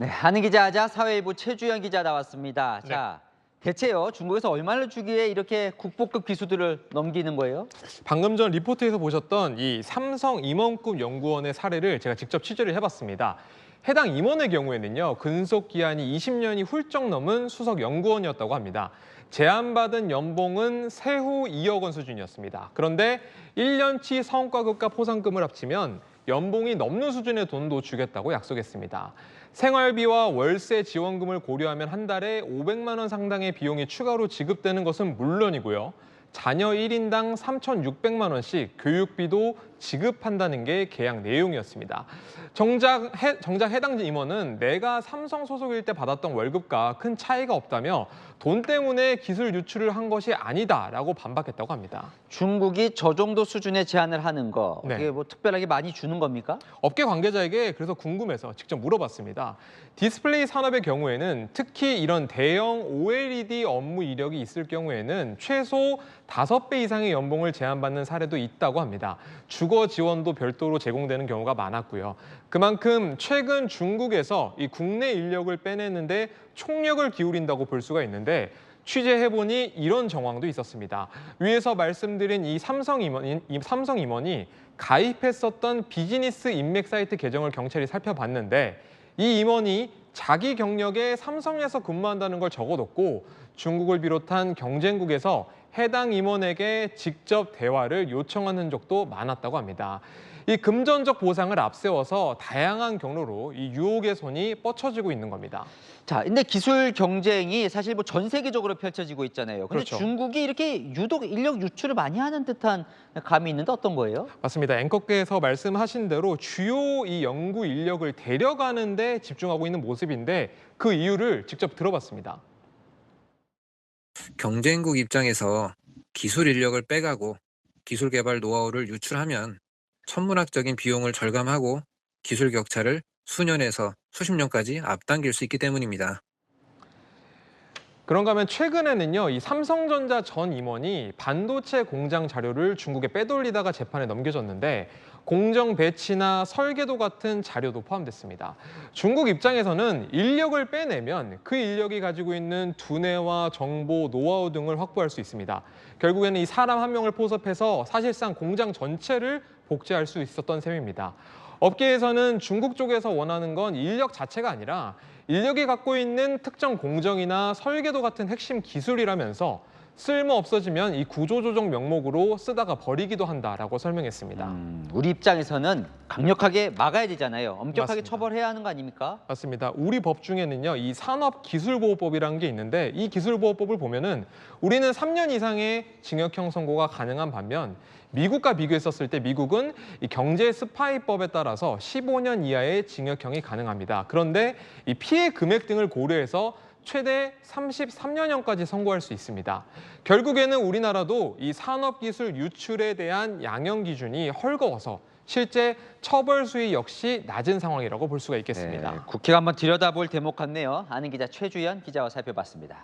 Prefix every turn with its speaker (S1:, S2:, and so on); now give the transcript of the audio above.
S1: 네, 하는 기자 하자 사회일보 최주연 기자 나왔습니다.
S2: 네.
S1: 자, 대체요 중국에서 얼마를 주기에 이렇게 국보급 기수들을 넘기는 거예요?
S2: 방금 전 리포트에서 보셨던 이 삼성 임원급 연구원의 사례를 제가 직접 취재를 해봤습니다. 해당 임원의 경우에는요, 근속 기한이 20년이 훌쩍 넘은 수석 연구원이었다고 합니다. 제안받은 연봉은 세후 2억 원 수준이었습니다. 그런데 1년치 성과급과 포상금을 합치면 연봉이 넘는 수준의 돈도 주겠다고 약속했습니다. 생활비와 월세 지원금을 고려하면 한 달에 500만 원 상당의 비용이 추가로 지급되는 것은 물론이고요. 자녀 1인당 3,600만 원씩 교육비도 지급한다는 게 계약 내용이었습니다. 정작 해당 임원은 내가 삼성 소속일 때 받았던 월급과 큰 차이가 없다며 돈 때문에 기술 유출을 한 것이 아니다라고 반박했다고 합니다.
S1: 중국이 저 정도 수준의 제안을 하는 거
S2: 네.
S1: 이게 뭐 특별하게 많이 주는 겁니까?
S2: 업계 관계자에게 그래서 궁금해서 직접 물어봤습니다. 디스플레이 산업의 경우에는 특히 이런 대형 OLED 업무 이력이 있을 경우에는 최소 5배 이상의 연봉을 제한받는 사례도 있다고 합니다. 주거 지원도 별도로 제공되는 경우가 많았고요. 그만큼 최근 중국에서 이 국내 인력을 빼내는데 총력을 기울인다고 볼 수가 있는데 취재해보니 이런 정황도 있었습니다. 위에서 말씀드린 이 삼성 임원이 가입했었던 비즈니스 인맥 사이트 계정을 경찰이 살펴봤는데 이 임원이 자기 경력에 삼성에서 근무한다는 걸 적어뒀고 중국을 비롯한 경쟁국에서 해당 임원에게 직접 대화를 요청한 흔적도 많았다고 합니다. 이 금전적 보상을 앞세워서 다양한 경로로 이 유혹의 손이 뻗쳐지고 있는 겁니다.
S1: 자, 근데 기술 경쟁이 사실 뭐 전 세계적으로 펼쳐지고 있잖아요. 근데
S2: 그렇죠.
S1: 중국이 이렇게 유독 인력 유출을 많이 하는 듯한 감이 있는데 어떤 거예요?
S2: 맞습니다. 앵커께서 말씀하신 대로 주요 이 연구 인력을 데려가는 데 집중하고 있는 모습인데 그 이유를 직접 들어봤습니다.
S3: 경쟁국 입장에서 기술 인력을 빼가고 기술 개발 노하우를 유출하면 천문학적인 비용을 절감하고 기술 격차를 수년에서 수십 년까지 앞당길 수 있기 때문입니다.
S2: 그런가 하면 최근에는요, 이 삼성전자 전 임원이 반도체 공장 자료를 중국에 빼돌리다가 재판에 넘겨졌는데 공정 배치나 설계도 같은 자료도 포함됐습니다. 중국 입장에서는 인력을 빼내면 그 인력이 가지고 있는 두뇌와 정보, 노하우 등을 확보할 수 있습니다. 결국에는 이 사람 한 명을 포섭해서 사실상 공장 전체를 복제할 수 있었던 셈입니다. 업계에서는 중국 쪽에서 원하는 건 인력 자체가 아니라 인력이 갖고 있는 특정 공정이나 설계도 같은 핵심 기술이라면서 쓸모 없어지면 이 구조조정 명목으로 쓰다가 버리기도 한다라고 설명했습니다.
S1: 우리 입장에서는 강력하게 막아야 되잖아요. 엄격하게
S2: 맞습니다.
S1: 처벌해야 하는 거 아닙니까?
S2: 맞습니다. 우리 법 중에는요, 이 산업기술보호법이라는 게 있는데 이 기술보호법을 보면은 우리는 3년 이상의 징역형 선고가 가능한 반면 미국과 비교했었을 때 미국은 이 경제 스파이법에 따라서 15년 이하의 징역형이 가능합니다. 그런데 이 피해 금액 등을 고려해서 최대 33년형까지 선고할 수 있습니다. 결국에는 우리나라도 이 산업기술 유출에 대한 양형 기준이 헐거워서 실제 처벌 수위 역시 낮은 상황이라고 볼 수가 있겠습니다.
S1: 네, 국회가 한번 들여다볼 대목 같네요. 아는 기자 최주연 기자와 살펴봤습니다.